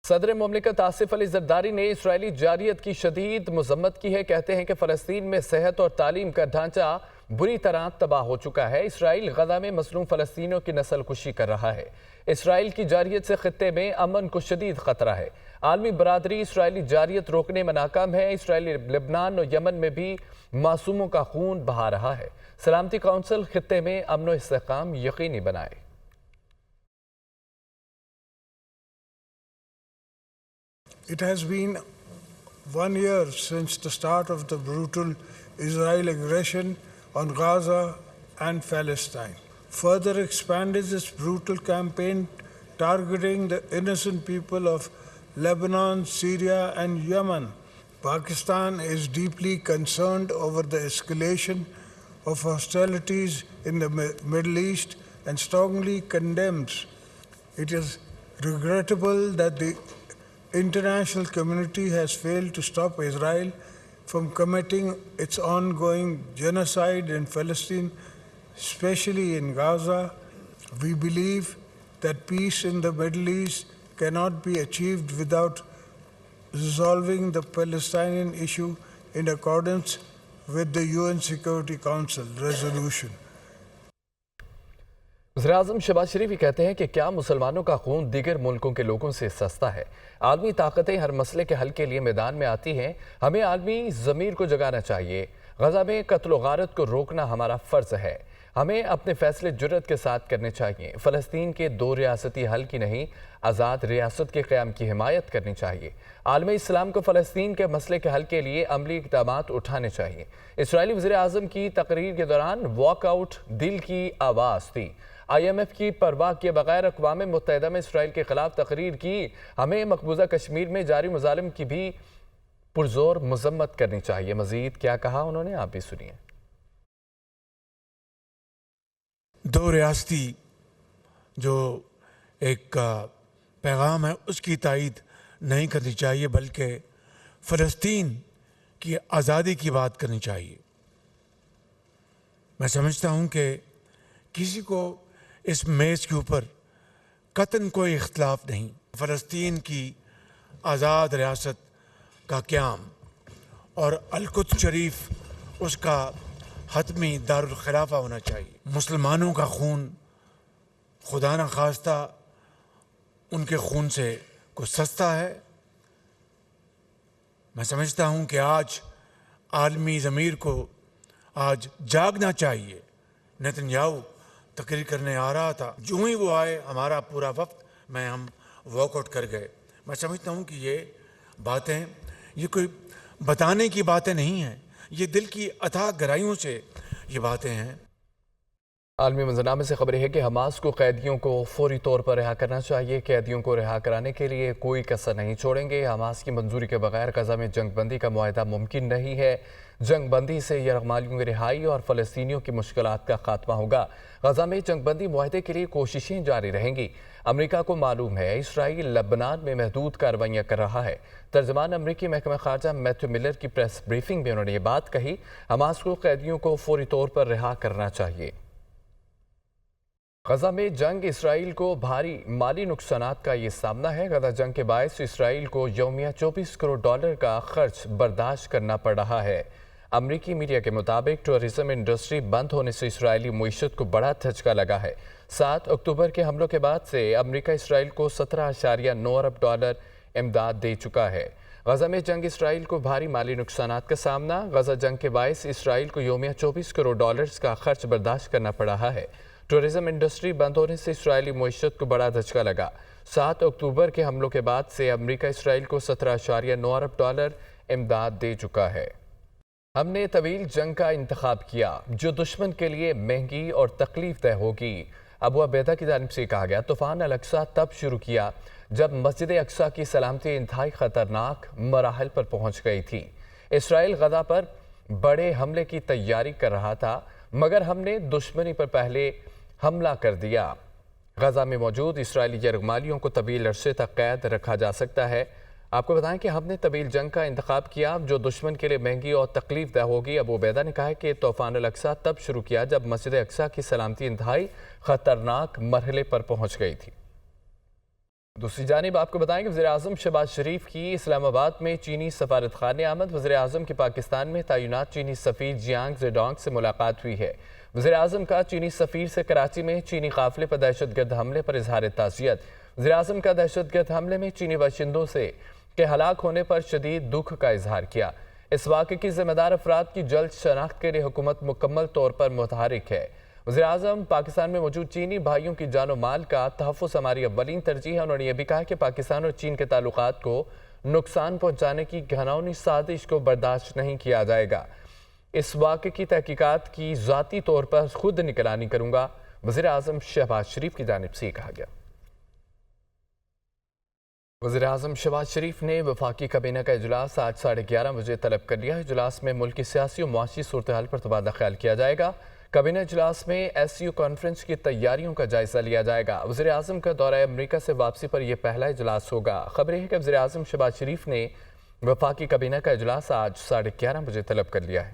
صدر مملکت آصف علی زرداری نے اسرائیلی جارحیت کی شدید مذمت کی ہے۔ کہتے ہیں کہ فلسطین میں صحت اور تعلیم کا ڈھانچہ بری طرح تباہ ہو چکا ہے۔ اسرائیل غزہ میں مظلوم فلسطینیوں کی نسل کشی کر رہا ہے۔ اسرائیل کی جارحیت سے خطے میں امن کو شدید خطرہ ہے۔ عالمی برادری اسرائیلی جارحیت روکنے میں ناکام ہے۔ اسرائیل لبنان اور یمن میں بھی معصوموں کا خون بہا رہا ہے۔ سلامتی کونسل خطے میں امن و استحکام یقینی بنائے۔ It has been 1 year since the start of the brutal Israeli aggression on Gaza and Palestine. Further expanded this brutal campaign targeting the innocent people of Lebanon, Syria and Yemen. Pakistan is deeply concerned over the escalation of hostilities in the Middle East and strongly condemns. It is regrettable that the international community has failed to stop Israel from committing its ongoing genocide in Palestine, especially in Gaza. We believe that peace in the Middle East cannot be achieved without resolving the Palestinian issue in accordance with the UN Security Council resolution. وزیراعظم شہباز شریف یہ کہتے ہیں کہ کیا مسلمانوں کا خون دیگر ملکوں کے لوگوں سے سستا ہے؟ عالمی طاقتیں ہر مسئلے کے حل کے لیے میدان میں آتی ہیں۔ ہمیں عالمی ضمیر کو جگانا چاہیے۔ غزہ میں قتل و غارت کو روکنا ہمارا فرض ہے۔ ہمیں اپنے فیصلے جرأت کے ساتھ کرنے چاہیے۔ فلسطین کے 2 ریاستی حل کی نہیں، آزاد ریاست کے قیام کی حمایت کرنی چاہیے۔ عالم اسلام کو فلسطین کے مسئلے کے حل کے لیے عملی اقدامات اٹھانے چاہیے۔ اسرائیلی وزیراعظم کی تقریر کے دوران واک آؤٹ دل کی آواز تھی۔ IMF کی پرواہ کیے بغیر اقوام متحدہ میں اسرائیل کے خلاف تقریر کی۔ ہمیں مقبوضہ کشمیر میں جاری مظالم کی بھی پرزور مذمت کرنی چاہیے۔ مزید کیا کہا انہوں نے، آپ بھی سنیے۔ 2 ریاستی جو ایک پیغام ہے اس کی تائید نہیں کرنی چاہیے، بلکہ فلسطین کی آزادی کی بات کرنی چاہیے۔ میں سمجھتا ہوں کہ کسی کو اس میز کے اوپر قطعاً کوئی اختلاف نہیں۔ فلسطین کی آزاد ریاست کا قیام اور القدس شریف اس کا حتمی دارالخلافہ ہونا چاہیے۔ مسلمانوں کا خون خدا نخواستہ ان کے خون سے کچھ سستا ہے۔ میں سمجھتا ہوں کہ آج عالمی ضمیر کو آج جاگنا چاہیے۔ نیتنیاہو تقریر کرنے آ رہا تھا، جو ہی وہ آئے ہمارا پورا وقت ہم واک آؤٹ کر گئے۔ میں سمجھتا ہوں کہ یہ باتیں یہ کوئی بتانے کی باتیں نہیں ہیں، یہ دل کی اتھاہ گہرائیوں سے یہ باتیں ہیں۔ عالمی منظرنامے سے خبر ہے کہ حماس کو قیدیوں کو فوری طور پر رہا کرنا چاہیے۔ قیدیوں کو رہا کرانے کے لیے کوئی کسر نہیں چھوڑیں گے۔ حماس کی منظوری کے بغیر غزہ میں جنگ بندی کا معاہدہ ممکن نہیں ہے۔ جنگ بندی سے یرغمالیوں کی رہائی اور فلسطینیوں کی مشکلات کا خاتمہ ہوگا۔ غزہ میں جنگ بندی معاہدے کے لیے کوششیں جاری رہیں گی۔ امریکہ کو معلوم ہے اسرائیل لبنان میں محدود کارروائیاں کر رہا ہے۔ ترجمان امریکی محکمہ خارجہ میتھیو ملر کی پریس بریفنگ میں انہوں نے یہ بات کہی۔ حماس کو قیدیوں کو فوری طور پر رہا کرنا چاہیے۔ غزہ میں جنگ اسرائیل کو بھاری مالی نقصانات کا یہ سامنا ہے۔ غزہ جنگ کے باعث اسرائیل کو یومیہ $24 کروڑ کا خرچ برداشت کرنا پڑ رہا ہے۔ امریکی میڈیا کے مطابق ٹورزم انڈسٹری بند ہونے سے اسرائیلی معیشت کو بڑا دھچکا لگا ہے۔ 7 اکتوبر کے حملوں کے بعد سے امریکہ اسرائیل کو $17.9 ارب امداد دے چکا ہے۔ غزہ میں جنگ اسرائیل کو بھاری مالی نقصانات کا سامنا۔ غزہ جنگ کے باعث اسرائیل کو یومیہ $24 کروڑ کا خرچ برداشت کرنا پڑ رہا ہے۔ ٹورزم انڈسٹری بند ہونے سے اسرائیلی معیشت کو بڑا دھچکا لگا۔ 7 اکتوبر کے حملوں کے بعد سے امریکہ اسرائیل کو $17.9 ارب امداد دے چکا ہے۔ ہم نے طویل جنگ کا انتخاب کیا جو دشمن کے لیے مہنگی اور تکلیف دہ ہوگی، ابو عبیدہ کی جانب سے کہا گیا۔ طوفان الاقصی تب شروع کیا جب مسجد اقصی کی سلامتی انتہائی خطرناک مراحل پر پہنچ گئی تھی۔ اسرائیل غزہ پر بڑے حملے کی تیاری کر رہا تھا، مگر ہم نے دشمنی پر پہلے حملہ کر دیا۔ غزہ میں موجود اسرائیلی یرغمالیوں کو طویل عرصے تک قید رکھا جا سکتا ہے۔ آپ کو بتائیں کہ ہم نے طویل جنگ کا انتخاب کیا جو دشمن کے لیے مہنگی اور تکلیف دہ ہوگی۔ ابو عبیدہ نے کہا کہ طوفان الاقصی تب شروع کیا جب مسجد اقصی کی سلامتی انتہائی خطرناک مرحلے پر پہنچ گئی تھی۔ دوسری جانب آپ کو بتائیں کہ وزیراعظم شہباز شریف کی اسلام آباد میں چینی سفارت خانے آمد. وزیراعظم کی پاکستان میں تعینات چینی سفیر جیانگ زیڈونگ سے ملاقات ہوئی ہے. وزیراعظم کا چینی سفیر سے کراچی میں چینی قافلے پر دہشت گرد حملے پر اظہار تعزیت. وزیراعظم کا دہشت گرد حملے میں چینی باشندوں سے کے ہلاک ہونے پر شدید دکھ کا اظہار کیا. اس واقعے کی ذمہ دار افراد کی جلد شناخت کے لیے حکومت مکمل طور پر متحرک ہے. وزیراعظم پاکستان میں موجود چینی بھائیوں کی جان و مال کا تحفظ ہماری اولین ترجیح ہے. انہوں نے یہ بھی کہا کہ پاکستان اور چین کے تعلقات کو نقصان پہنچانے کی گھناؤنی سازش کو برداشت نہیں کیا جائے گا. اس واقعے کی تحقیقات کی ذاتی طور پر خود نگرانی کروں گا. وزیراعظم شہباز شریف کی جانب سے یہ کہا گیا. وزیراعظم شہباز شریف نے وفاقی کابینہ کا اجلاس آج 11:30 بجے طلب کر لیا ہے. اجلاس میں ملک کی سیاسی و معاشی صورتحال پر تبادلہ خیال کیا جائے گا. کابینہ اجلاس میں SCO کانفرنس کی تیاریوں کا جائزہ لیا جائے گا. وزیراعظم کا دورہ امریکہ سے واپسی پر یہ پہلا اجلاس ہوگا. خبر ہے کہ وزیراعظم شہباز شریف نے وفاقی کابینہ کا اجلاس آج 11:30 بجے طلب کر لیا ہے.